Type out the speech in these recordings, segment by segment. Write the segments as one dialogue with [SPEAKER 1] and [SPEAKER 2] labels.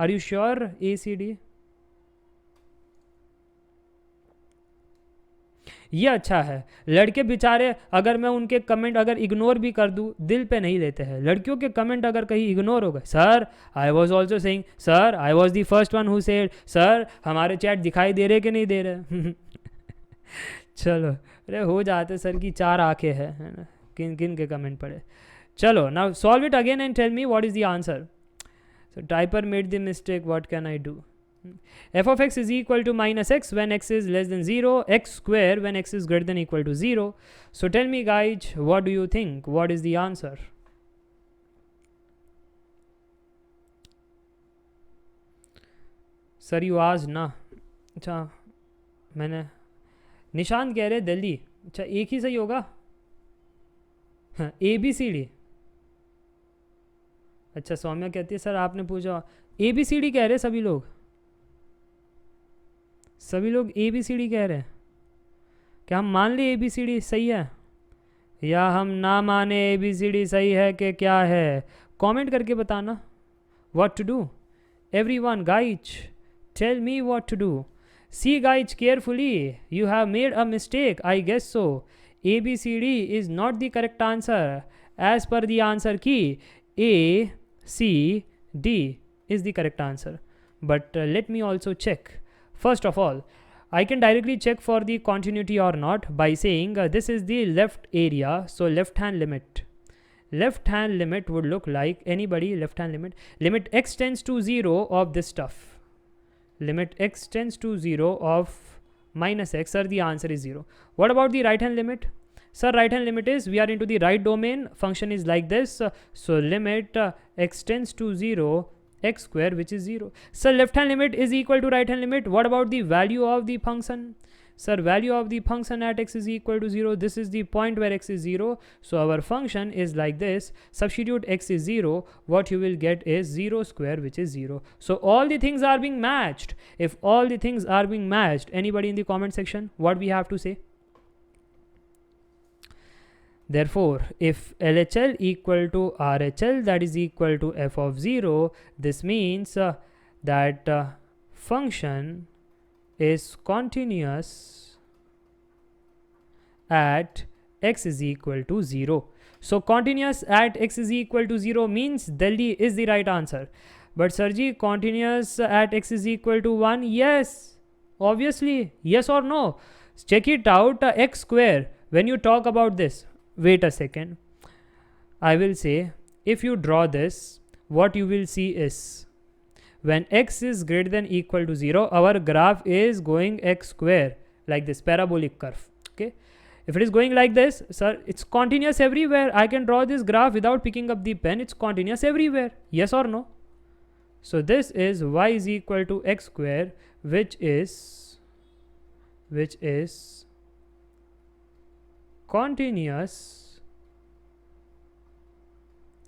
[SPEAKER 1] Are you sure ACD? ये अच्छा है। लड़के बेचारे, अगर मैं उनके कमेंट अगर इग्नोर भी कर दूं, दिल पे नहीं लेते हैं। लड़कियों के कमेंट अगर कहीं इग्नोर हो गए, sir I was also saying, sir I was the first one who said, sir हमारे चैट दिखाई दे रहे कि नहीं दे रहे? चलो, अरे हो जाते, सर की 4 आंखें हैं, है ना, किन किन के कमेंट पड़े। चलो, now solve it again and tell me what is the answer. So typer made the mistake, what can I do? F of x is equal to minus x when x is less than 0, x square when x is greater than equal to 0. So tell me guys, what do you think? What is the answer? Sir, you asked ना. अच्छा, मैंने निशान कह रहे दिल्ली. अच्छा, एक ही सही होगा. हाँ, ABCD. अच्छा, सौम्या कहती है सर आपने पूछा ABCD कह रहे सभी लोग. सभी लोग ABCD कह रहे हैं. क्या हम मान ले ABCD सही है या हम ना माने ABCD सही है कि क्या है? कमेंट करके बताना. What to do? Everyone guys, tell me what to do. See guys carefully, you have made a mistake, I guess so. ABCD is not the correct answer. As per the answer key, A, C, D is the correct answer. But let me also check. First of all, I can directly check for the continuity or not by saying this is the left area, so left hand limit. Left hand limit would look like, anybody, left hand limit, limit x tends to 0 of this stuff. Limit x tends to 0 of minus x, sir the answer is 0. What about the right hand limit? Sir, right hand limit is, we are into the right domain, function is like this, so limit x tends to 0, x square which is 0. Sir, left hand limit is equal to right hand limit. What about the value of the function? Sir, value of the function at x is equal to 0. This is the point where x is 0. So our function is like this. Substitute x is 0. What you will get is 0 square which is 0. So all the things are being matched. If all the things are being matched, anybody in the comment section, what we have to say? Therefore, if LHL equal to RHL, that is equal to f of 0, this means that function is continuous at x is equal to 0. So continuous at x is equal to 0 means Delhi is the right answer. But Sarji, continuous at x is equal to 1? Yes, obviously. Yes or no? Check it out. X square, when you talk about this, wait a second, I will say, if you draw this, what you will see is, when x is greater than equal to 0, our graph is going x square, like this parabolic curve. Okay, if it is going like this, sir, it's continuous everywhere. I can draw this graph without picking up the pen. It's continuous everywhere. Yes or no? So this is y is equal to x square, which is continuous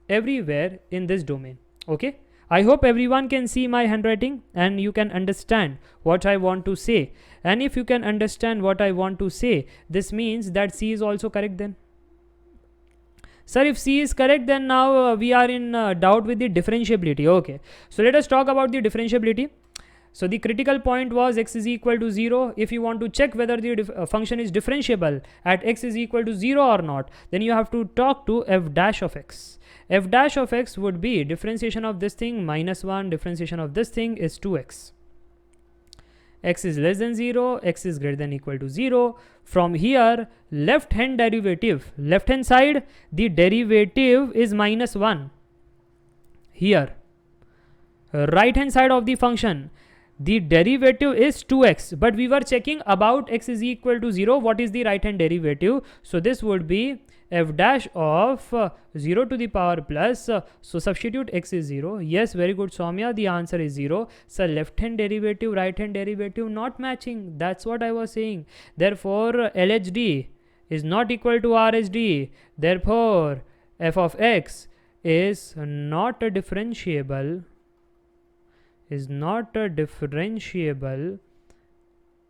[SPEAKER 1] everywhere in this domain. Okay, I hope everyone can see my handwriting and you can understand what I want to say. And if you can understand what I want to say, this means that C is also correct then. Sir, if C is correct, then now we are in doubt with the differentiability. Okay, so let us talk about the differentiability. So the critical point was x is equal to 0. If you want to check whether the function is differentiable at x is equal to 0 or not, then you have to talk to f dash of x. F dash of x would be differentiation of this thing minus 1, differentiation of this thing is 2x. X is less than 0, x is greater than equal to 0. From here, left hand derivative, left hand side, the derivative is minus 1. Here, right hand side of the function, the derivative is 2x, but we were checking about x is equal to 0, what is the right hand derivative? So this would be f dash of 0 to the power plus, so substitute x is 0. Yes, very good Soumya, the answer is 0. So left hand derivative, right hand derivative not matching, that's what I was saying. Therefore LHD is not equal to RHD, therefore f of x is not a differentiable,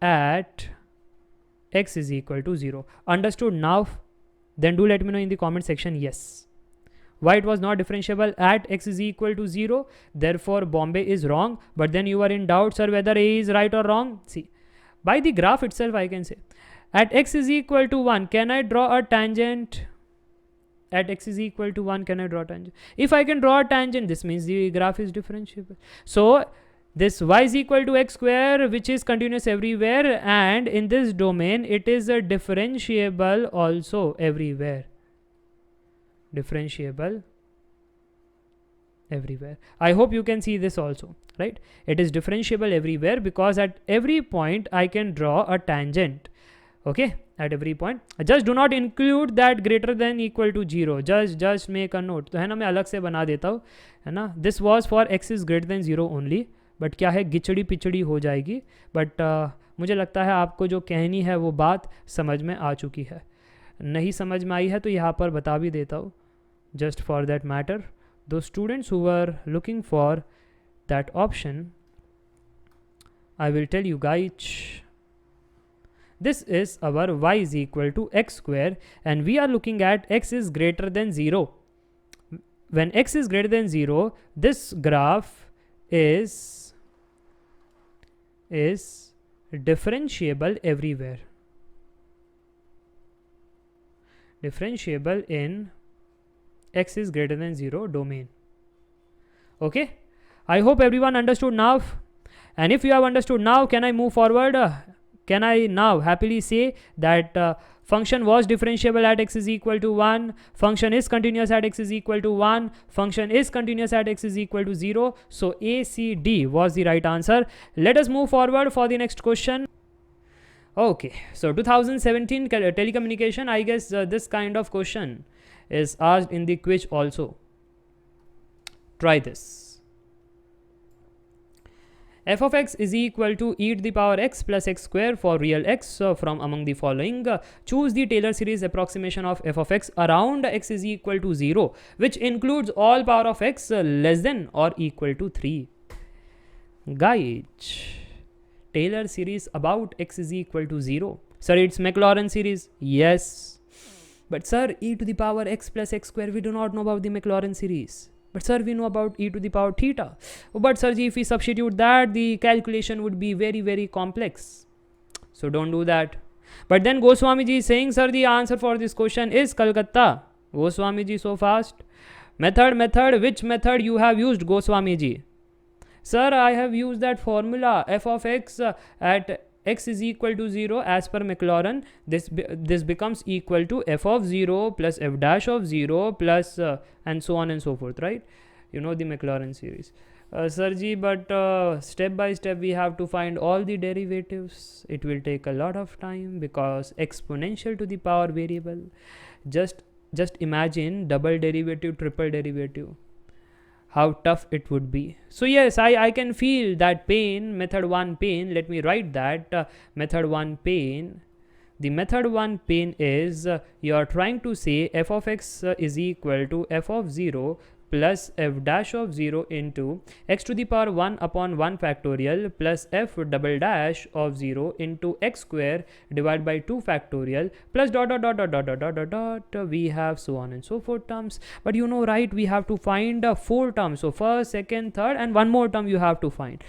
[SPEAKER 1] at x is equal to 0. Understood now? Then do let me know in the comment section yes. Why it was not differentiable at x is equal to 0? Therefore, Bombay is wrong. But then you are in doubt, sir, whether A is right or wrong. See, by the graph itself, I can say, at x is equal to 1, can I draw a tangent? At x is equal to 1, can I draw a tangent? If I can draw a tangent, this means the graph is differentiable. So, this y is equal to x square, which is continuous everywhere, and in this domain, it is a differentiable also everywhere. Differentiable everywhere. I hope you can see this also, right? It is differentiable everywhere because at every point I can draw a tangent. Okay, at every point. Just do not include that greater than equal to 0. Just make a note. तो है ना, मैं अलग से बना देता हूँ, है ना. This was for x is greater than 0 only. But क्या है, गिचड़ी पिचड़ी हो जाएगी. बट मुझे लगता है आपको जो कहनी है वो बात समझ में आ चुकी है. नहीं समझ में आई है तो यहाँ पर बता भी देता हूँ. Just for that matter, those students who were looking for that option, I will tell you guys, this is our y is equal to x square, and we are looking at x is greater than 0. When x is greater than 0, this graph is differentiable everywhere. Differentiable in x is greater than 0 domain. Okay, I hope everyone understood now. And if you have understood now, can I move forward? Can I now happily say that function was differentiable at x is equal to 1, function is continuous at x is equal to 1, function is continuous at x is equal to 0. So A, C, D was the right answer. Let us move forward for the next question. Okay, so 2017 telecommunication, I guess this kind of question is asked in the quiz also. Try this. F of x is equal to e to the power x plus x square for real x from among the following. Choose the Taylor series approximation of f of x around x is equal to 0, which includes all power of x less than or equal to 3. Guys, Taylor series about x is equal to 0. Sir, it's Maclaurin series. Yes. But sir, e to the power x plus x square, we do not know about the Maclaurin series. But sir, we know about e to the power theta. But sir, if we substitute that, the calculation would be very, very complex. So don't do that. But then Goswami ji is saying, sir, the answer for this question is Calcutta. Goswami ji, so fast. Method, which method you have used, Goswami ji? Sir, I have used that formula f of x at x is equal to 0 as per Maclaurin. This becomes equal to f of 0 plus f dash of 0 plus and so on and so forth, right? You know the Maclaurin series. Sirji, but step by step we have to find all the derivatives. It will take a lot of time because exponential to the power variable. Just imagine double derivative, triple derivative. How tough it would be. So yes, I can feel that pain, method 1 pain. Let me write that method 1 pain. The method 1 pain is you are trying to say f of x is equal to f of 0 plus f dash of 0 into x to the power 1 upon 1 factorial plus f double dash of 0 into x square divided by 2 factorial plus dot dot dot dot dot dot dot dot dot. We have so on and so forth terms. But you know, right, we have to find 4 terms. So first, second, third, and one more term you have to find.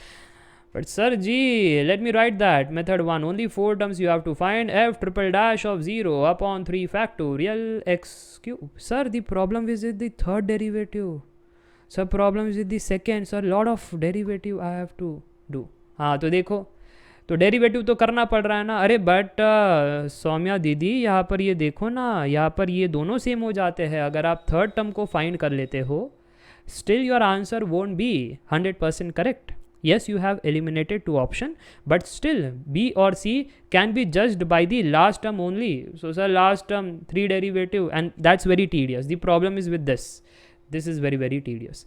[SPEAKER 1] But sir ji, let me write that method 1, only 4 terms you have to find. F triple dash of 0 upon 3 factorial x cube. Sir, the problem is with the third derivative. Sir, problem is with the second. Sir, lot of derivative I have to do. हाँ तो देखो, तो derivative तो करना पड़ रहा है ना. अरे बट सौम्या दीदी, यहाँ पर ये देखो ना, यहाँ पर ये दोनों सेम हो जाते हैं. अगर आप थर्ड टर्म को फाइंड कर लेते हो, still your answer won't be 100% correct. Yes, you have eliminated 2 options, but still B or C can be judged by the last term only. So sir, last term 3 derivative, and that's very tedious. The problem is with this. This is very, very tedious.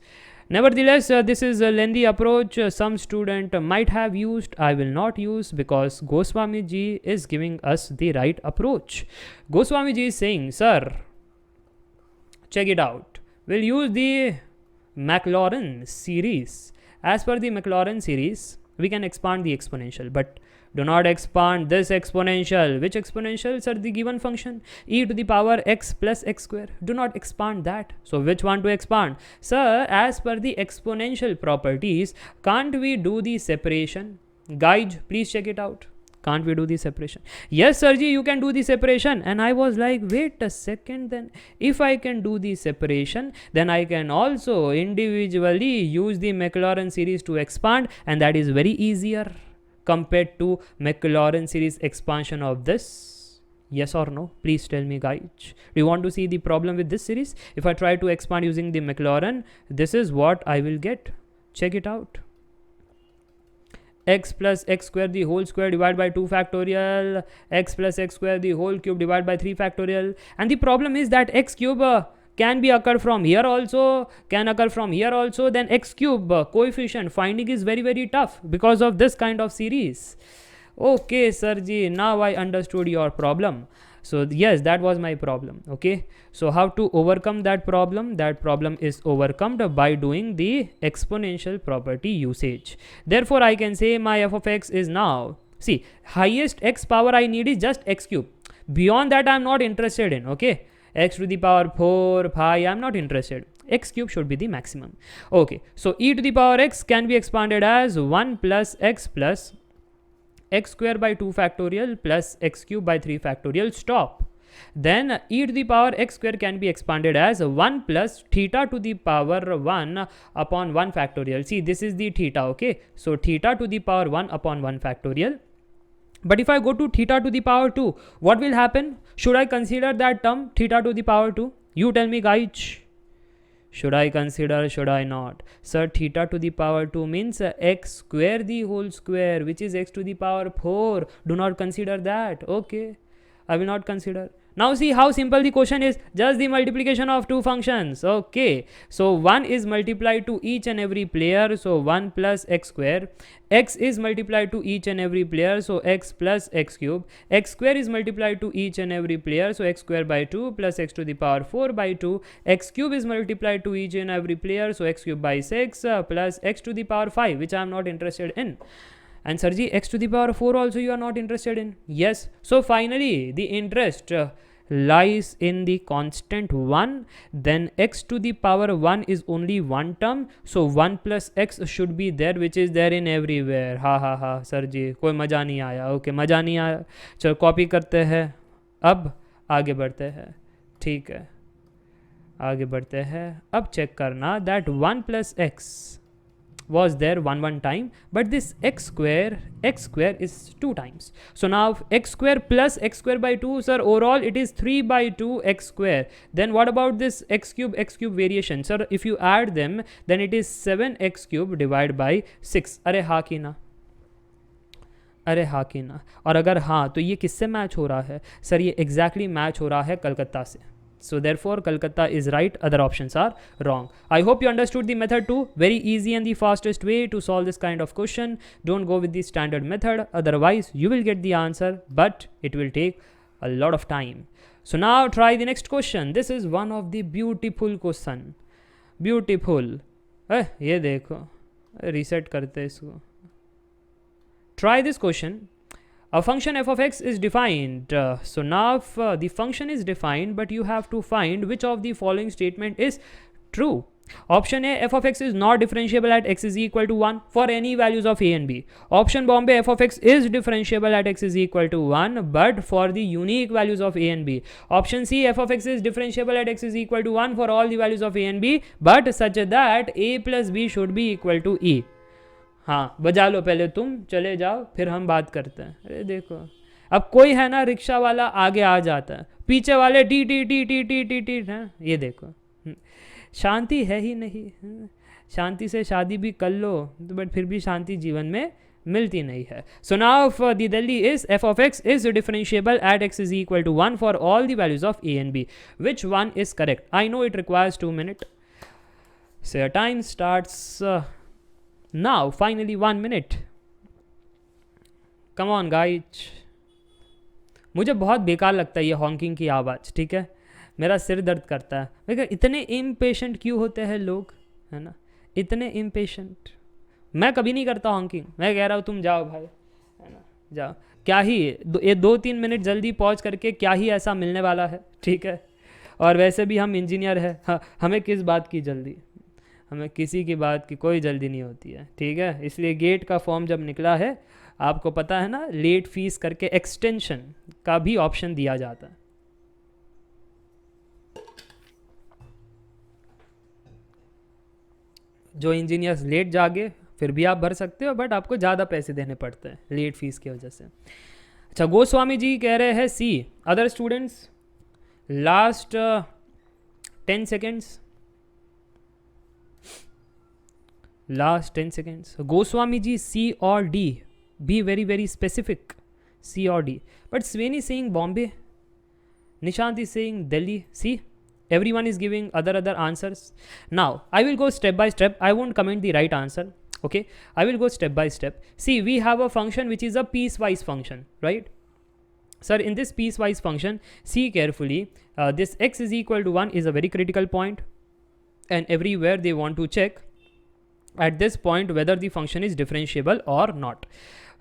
[SPEAKER 1] Nevertheless, this is a lengthy approach. Some student might have used. I will not use because Goswami ji is giving us the right approach. Goswami ji is saying, sir, check it out. We'll use the Maclaurin series. As per the Maclaurin series, we can expand the exponential, but do not expand this exponential. Which exponential, sir? The given function e to the power x plus x square. Do not expand that. So which one to expand? Sir, as per the exponential properties, can't we do the separation? Guys, please check it out. Can't we do the separation? Yes, Sirji, you can do the separation. And I was like, wait a second, then if I can do the separation, then I can also individually use the Maclaurin series to expand, and that is very easier compared to Maclaurin series expansion of this. Yes or no? Please tell me, guys. Do you want to see the problem with this series? If I try to expand using the Maclaurin, this is what I will get. Check it out. X plus x square the whole square divided by 2 factorial, x plus x square the whole cube divided by 3 factorial. And the problem is that x cube can be occur from here also, can occur from here also. Then x cube coefficient finding is very, very tough because of this kind of series. Okay, Sirji, now I understood your problem. So yes, that was my problem. Okay, so how to overcome that problem? That problem is overcome by doing the exponential property usage. Therefore, I can say my f of x is now, see, highest x power I need is just x cube. Beyond that, I am not interested in. Okay, x to the power 4 pi, I am not interested. X cube should be the maximum. Okay, so e to the power x can be expanded as 1 plus x square by 2 factorial plus x cube by 3 factorial. Stop. Then e to the power x square can be expanded as 1 plus theta to the power 1 upon 1 factorial. See, this is the theta. Okay, so theta to the power 1 upon 1 factorial. But if I go to theta to the power 2, what will happen? Should I consider that term theta to the power 2? You tell me, guys. Should I consider, should I not? Sir, theta to the power 2 means x square the whole square, which is x to the power 4. Do not consider that. Okay, I will not consider. Now see how simple the question is. Just the multiplication of two functions. Okay, so 1 is multiplied to each and every player, so 1 plus x square. X is multiplied to each and every player, so x plus x cube. X square is multiplied to each and every player, so x square by 2 plus x to the power 4 by 2. X cube is multiplied to each and every player, so x cube by 6 plus x to the power 5, which I am not interested in. And Sirji, x to the power 4 also you are not interested in? Yes. So finally, the interest lies in the constant 1. Then x to the power 1 is only one term, so 1 plus x should be there, which is there in everywhere. ha sir ji कोई मज़ा नहीं आया. Okay, मज़ा नहीं आया. चलो copy करते हैं, अब आगे बढ़ते हैं. ठीक है, आगे बढ़ते हैं. अब चेक करना that 1 plus x was there one time, but this x square is 2 times. So now x square plus x square by 2, sir, overall it is 3 by 2 x square. Then what about this x cube variation? Sir, if you add them, then it is 7 x cube divided by 6. अरे हाँ की ना, अरे हाँ की ना. और अगर हाँ तो ये किससे मैच हो रहा है? सर ये एग्जैक्टली मैच हो रहा है कलकत्ता से. So therefore Kolkata is right, other options are wrong. I hope you understood the method too. Very easy and the fastest way to solve this kind of question. Don't go with the standard method, otherwise you will get the answer, but it will take a lot of time. So now try the next question. This is one of the beautiful question. Beautiful. ये देखो, reset करते इसको. Try this question. A function f of x is defined. So now the function is defined, but you have to find which of the following statement is true. Option A, f of x is not differentiable at x is equal to 1 for any values of a and b. Option Bombay, f of x is differentiable at x is equal to 1 but for the unique values of a and b. Option C, f of x is differentiable at x is equal to 1 for all the values of a and b but such that a plus b should be equal to e. हाँ, बजा लो पहले, तुम चले जाओ फिर हम बात करते हैं. अरे देखो, अब कोई है ना रिक्शा वाला आगे आ जाता है, पीछे वाले T T T T T T T है. ये देखो, शांति है ही नहीं. शांति से शादी भी कर लो बट फिर भी शांति जीवन में मिलती नहीं है. So now the Delhi is f of x is differentiable at x is equal to 1 for all the values of a and b. Which one is correct? I know it requires 2 minutes. So your time starts now. Finally 1 minute. Come on guys. मुझे बहुत बेकार लगता है ये Hawking की आवाज़. ठीक है, मेरा सिर दर्द करता है. देखो इतने इम्पेशेंट क्यों होते हैं लोग, है ना, इतने इम्पेशेंट. मैं कभी नहीं करता हॉकिंग, मैं कह रहा हूँ तुम जाओ भाई, है ना, जाओ। क्या ही ये 2-3 मिनट जल्दी पहुँच करके क्या ही ऐसा मिलने वाला है, ठीक है। और वैसे भी हम इंजीनियर हैं, हाँ, हमें किस बात की जल्दी, हमें किसी की बात की कोई जल्दी नहीं होती है, ठीक है। इसलिए गेट का फॉर्म जब निकला है, आपको पता है ना, लेट फीस करके एक्सटेंशन का भी ऑप्शन दिया जाता है। जो इंजीनियर्स लेट जागे फिर भी आप भर सकते हो, बट आपको ज़्यादा पैसे देने पड़ते हैं लेट फीस की वजह से। अच्छा, गोस्वामी जी कह रहे हैं सी। Other students, last 10 seconds, last 10 seconds. Goswami ji, C or D? Be very, very specific. C or D. But Swain is saying Bombay. Nishant is saying Delhi. See? Everyone is giving other answers. Now, I will go step by step. I won't comment the right answer. Okay? I will go step by step. See, we have a function which is a piecewise function, right? Sir, in this piecewise function, see carefully. This x is equal to 1 is a very critical point. And everywhere they want to check at this point whether the function is differentiable or not.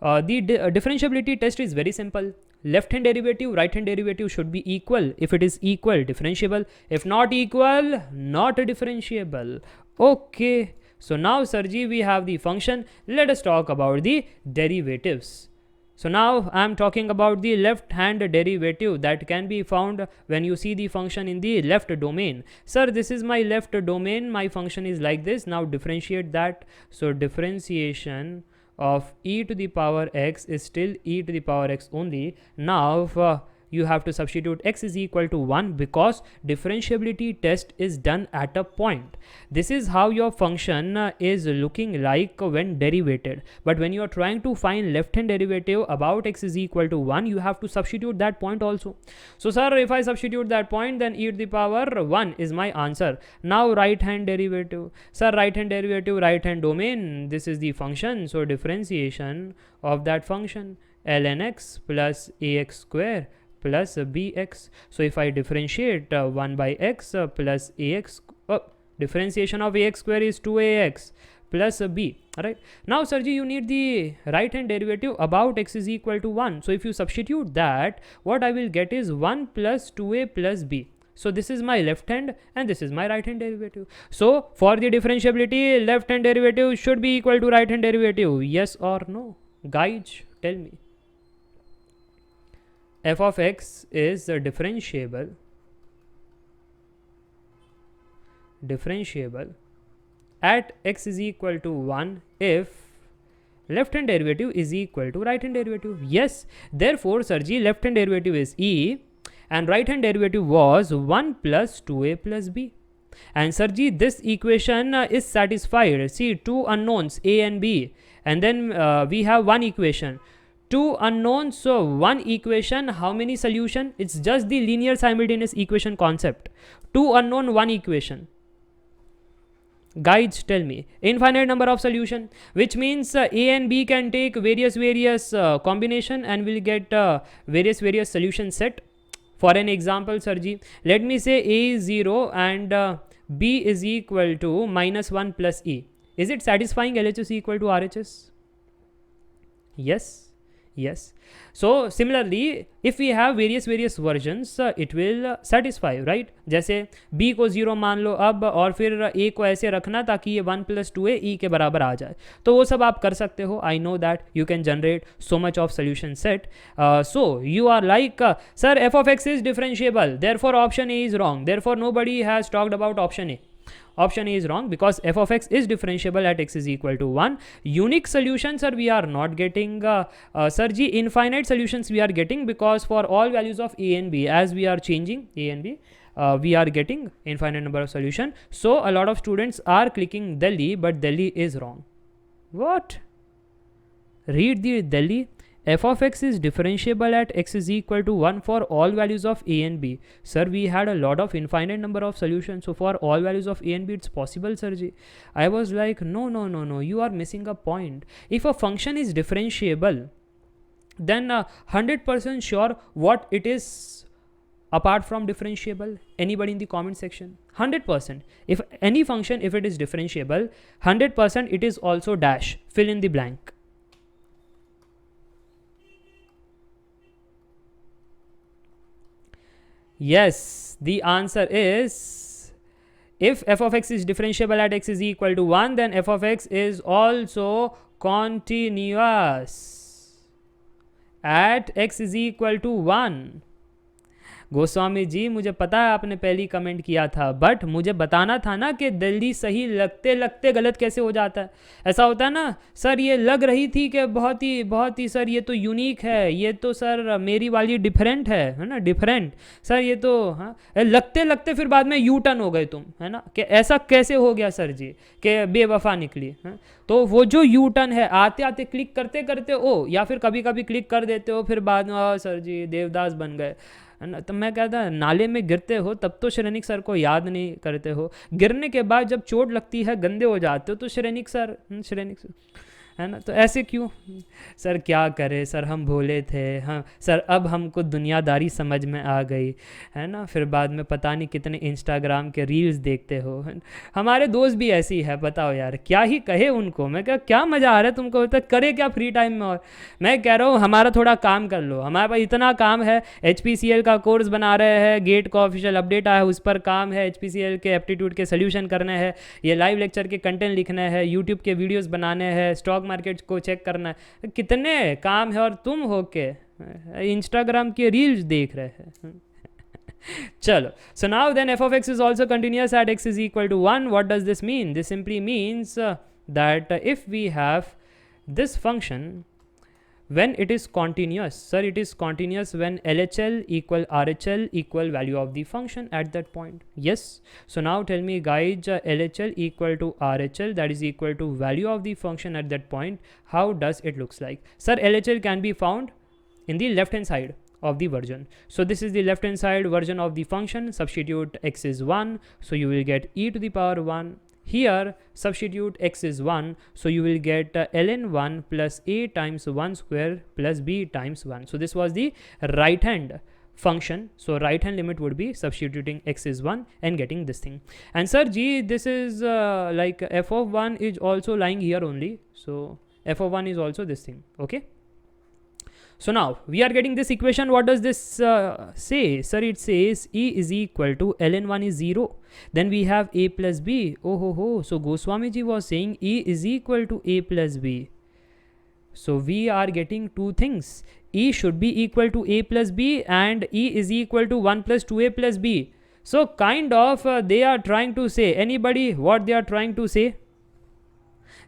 [SPEAKER 1] The differentiability test is very simple. Left hand derivative, right hand derivative should be equal. If it is equal, differentiable. If not equal, not differentiable. Okay. So now, Sarji, we have the function. Let us talk about the derivatives. So now I am talking about the left hand derivative that can be found when you see the function in the left domain. Sir, this is my left domain. My function is like this. Now differentiate that. So differentiation of e to the power x is still e to the power x only. Now you have to substitute x is equal to 1 because differentiability test is done at a point. This is how your function is looking like when derivated. But when you are trying to find left hand derivative about x is equal to 1, you have to substitute that point also. So sir, if I substitute that point, then e to the power 1 is my answer. Now right hand derivative. Sir, right hand derivative, right hand domain, this is the function. So differentiation of that function ln x plus ax square plus bx. So if I differentiate 1 by x plus ax, differentiation of ax square is 2ax plus b. Right now, Sarji, you need the right hand derivative about x is equal to 1. So if you substitute that, what I will get is 1 plus 2a plus b. So this is my left hand and this is my right hand derivative. So for the differentiability, left hand derivative should be equal to right hand derivative. Yes or no? Guys, tell me. F of x is differentiable at x is equal to 1 if left hand derivative is equal to right hand derivative. Yes, therefore, Sarji, left hand derivative is e and right hand derivative was 1 plus 2a plus b. And Sarji, this equation is satisfied. See, two unknowns a and b, and then we have one equation. Two unknowns, so one equation, how many solution? It's just the linear simultaneous equation concept. Two unknown, one equation. Guides, tell me. Infinite number of solution, which means a and b can take various combination and will get various solution set. For an example, Sarji, let me say a is 0 and b is equal to minus 1 plus e. Is it satisfying LHS equal to RHS? Yes. Yes. So similarly, if we have various versions, it will satisfy, right? जैसे b को 0 मान लो अब, और फिर a को ऐसे रखना ताकि ये 1 plus 2a e के बराबर आ जाए, तो वो सब आप कर सकते हो. I know that you can generate so much of solution set. So you are like, sir, f of x is differentiable, therefore option A is wrong. Therefore nobody has talked about option A. Option A is wrong because f of x is differentiable at x is equal to 1. Unique solutions, sir, we are not getting. Sir, G, infinite solutions we are getting because for all values of a and b, as we are changing a and b, we are getting infinite number of solution. So a lot of students are clicking Delhi, but Delhi is wrong. What? Read the Delhi. F of x is differentiable at x is equal to 1 for all values of a and b. Sir, we had a lot of infinite number of solutions. So for all values of a and b, it's possible, Sirji. I was like, no, you are missing a point. If a function is differentiable, then 100% sure what it is apart from differentiable? Anybody in the comment section? 100%. If any function, if it is differentiable, 100% it is also dash. Fill in the blank. Yes, the answer is, if f of x is differentiable at x is equal to 1, then f of x is also continuous at x is equal to 1. Goswami ji, मुझे पता है आपने पहली comment किया था, but मुझे बताना था ना कि जल्दी सही लगते लगते गलत कैसे हो जाता है. ऐसा होता है ना, सर ये लग रही थी कि बहुत ही सर ये तो यूनिक है, ये तो सर मेरी वाली डिफरेंट है ना, डिफरेंट सर ये तो, हाँ लगते लगते फिर बाद में यू टर्न हो गए तुम, है ना, कि ऐसा कैसे हो गया सर जी, कि बेवफा निकली. तो वो जो यू टर्न है, आते आते क्लिक करते करते ओ, या फिर कभी कभी क्लिक कर देते हो, फिर बाद में सर जी देवदास बन गए, है ना. तो मैं कहता, नाले में गिरते हो तब तो श्रेणिक सर को याद नहीं करते हो, गिरने के बाद जब चोट लगती है, गंदे हो जाते हो, तो श्रेणिक सर, है ना. तो ऐसे क्यों सर, क्या करें सर, हम भोले थे, हाँ सर अब हमको दुनियादारी समझ में आ गई, है ना. फिर बाद में पता नहीं कितने इंस्टाग्राम के रील्स देखते हो. हमारे दोस्त भी ऐसी है, बताओ यार क्या ही कहे उनको. मैं क्या मज़ा आ रहा है तुमको, तो करे क्या फ्री टाइम में. और मैं कह रहा हूँ हमारा थोड़ा काम कर लो, हमारे पास इतना काम है. HPCL का कोर्स बना रहे हैं, गेट का ऑफिशियल अपडेट आया है, उस पर काम है. HPCL के एप्टीट्यूड के सोल्यूशन करने हैं, ये लाइव लेक्चर के कंटेंट लिखने हैं, यूट्यूब के वीडियोज़ बनाने हैं, स्टॉक मार्केट को चेक करना है, कितने काम है. और तुम हो के इंस्टाग्राम के रील्स देख रहे हैं. चलो, so now then f of x is also continuous at x is equal to 1. What does this mean? This simply means that if we have this function, when it is continuous, sir it is continuous when LHL equal RHL equal value of the function at that point. Yes, so now tell me guys, LHL equal to RHL, that is equal to value of the function at that point, how does it looks like? Sir, LHL can be found in the left hand side of the version. So this is the left hand side version of the function. Substitute x is 1, so you will get e to the power 1. Here substitute x is 1, so you will get ln 1 plus a times 1 square plus b times 1. So this was the right hand function. So right hand limit would be substituting x is 1 and getting this thing. And sir g, this is like f of 1 is also lying here only. So f of 1 is also this thing. Okay. So now we are getting this equation. What does this say? Sir, it says e is equal to ln 1 is 0. Then we have a plus b. Oh ho ho. So Goswami ji was saying e is equal to a plus b. So we are getting two things. E should be equal to a plus b and e is equal to 1 plus 2a plus b. So kind of they are trying to say, anybody what they are trying to say?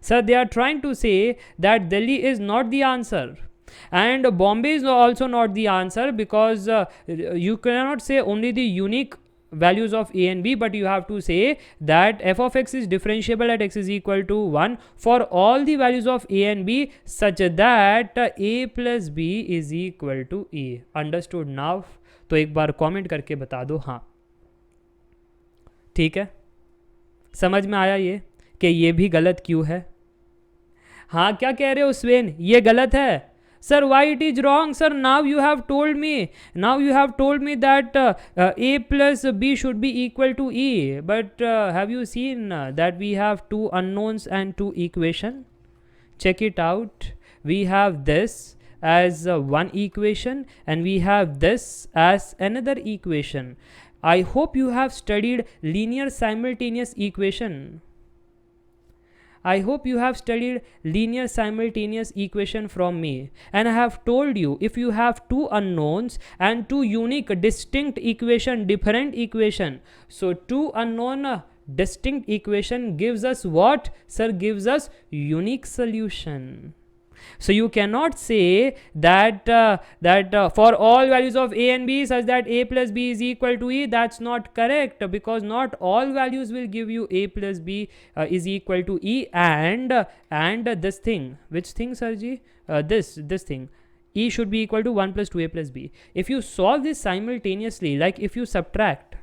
[SPEAKER 1] Sir, they are trying to say that Delhi is not the answer. And Bombay is also not the answer, because you cannot say only the unique values of a and b, but you have to say that f of x is differentiable at x is equal to 1 for all the values of a and b such that a plus b is equal to e. Understood now? तो एक बार comment करके बता दो हाँ. ठीक है, समझ में आया ये कि ये भी गलत क्यों है. हाँ, क्या कह रहे हो स्वेन, ये गलत है. Sir, why it is wrong? Sir, now you have told me. Now you have told me that a plus b should be equal to e. But have you seen that we have two unknowns and two equation? Check it out. We have this as one equation and we have this as another equation. I hope you have studied linear simultaneous equation. I hope you have studied linear simultaneous equation from me, and I have told you if you have two unknowns and two unique distinct equation, different equation, so two unknown distinct equation gives us what? Sir, gives us unique solution. So you cannot say that for all values of a and b such that a plus b is equal to e. That's not correct, because not all values will give you a plus b is equal to e, and this thing. Which thing, Sarji? This thing. E should be equal to 1 plus 2a plus b. If you solve this simultaneously, like if you subtract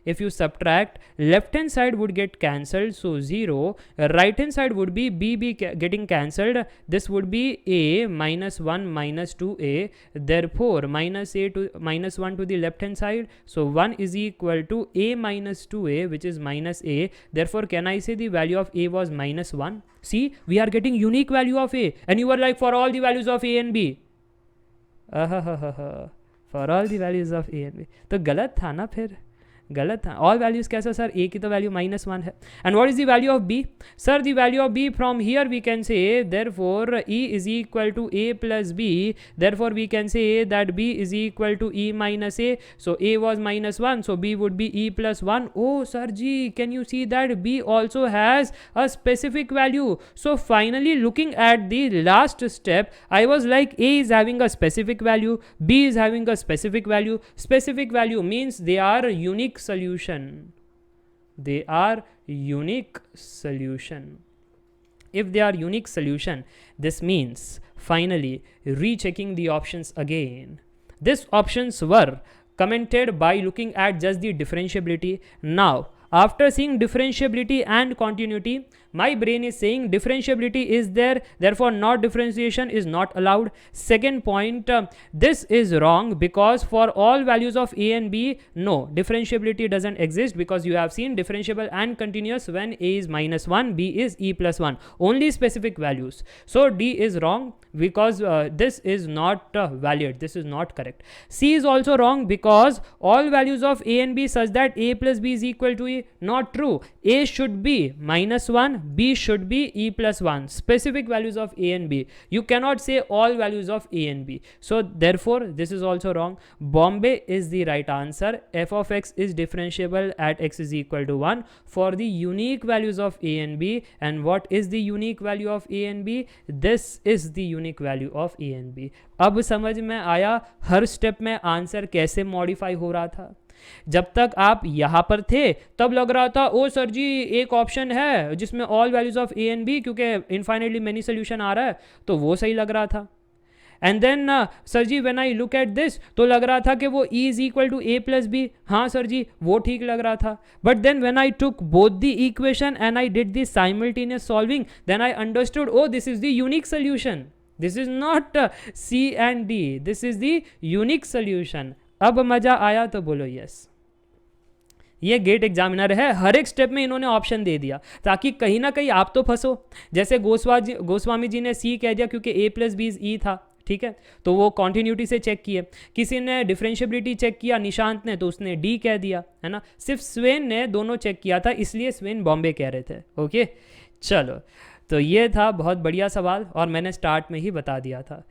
[SPEAKER 1] if you subtract, left hand side would get cancelled, so 0. Right hand side would be b getting cancelled. This would be a minus 1 minus 2a. Therefore, minus 1 to the left hand side. So 1 is equal to a minus 2a, which is minus a. Therefore, can I say the value of a was minus 1? See, we are getting unique value of a. And you were like, for all the values of a and b. For all the values of a and b. तो गलत था ना फिर, गलत था. All values कैसा sir, a की तो वैल्यू -1 है. And what is the value of b? Sir the value of b from here we can say therefore e is equal to a plus b. Therefore we can say that b is equal to e minus a. So a was -1, so b would be e plus 1. Oh sir ji, can you see that b also has a specific value? So finally, looking at the last step, I was like, a is having a specific value, b is having a specific value. Specific value means they are unique solution. They are unique solution. If they are unique solution, this means finally rechecking the options again. These options were commented by looking at just the differentiability. Now, after seeing differentiability and continuity, my brain is saying differentiability is there, therefore not differentiation is not allowed. Second point, this is wrong because for all values of a and b, no, differentiability doesn't exist because you have seen differentiable and continuous when a is -1, b is e plus 1, only specific values. So d is wrong because this is not valid, this is not correct. C is also wrong because all values of a and b such that a plus b is equal to e, not true. A should be -1, b should be e plus 1, specific values of a and b. You cannot say all values of a and b. So therefore this is also wrong. Bombay is the right answer. F of x is differentiable at x is equal to 1 for the unique values of a and b. And what is the unique value of a and b? This is the unique value of a and b. अब समझ में आया हर step में answer कैसे modify हो रहा था. जब तक आप यहाँ पर थे तब लग रहा था ओ सर जी एक ऑप्शन है जिसमें all values of a and b, क्योंकि इनफाइनाइटली मेनी सोल्यूशन आ रहा है तो वो सही लग रहा था. And then sir ji when I look at this तो लग रहा था कि वो e is equal to a plus b. हाँ सर जी वो ठीक लग रहा था. But then when I took both the equation and I did the simultaneous solving, then I understood O this is the unique solution. This is not C and D, this is the unique solution. अब मजा आया तो बोलो yes. ये gate examiner है, हर एक step में इन्होंने ऑप्शन दे दिया ताकि कहीं ना कहीं आप तो फंसो. जैसे गोस्वामी जी ने सी कह दिया क्योंकि a प्लस बी इज ई था, ठीक है, तो वो कॉन्टिन्यूटी से चेक किए. किसी ने डिफरेंशिएबिलिटी चेक किया, निशांत ने, तो उसने डी कह दिया, है ना. सिर्फ स्वेन ने दोनों चेक किया था, इसलिए स्वेन बॉम्बे कह रहे थे. ओके चलो, तो ये था बहुत बढ़िया सवाल और मैंने स्टार्ट में ही बता दिया था.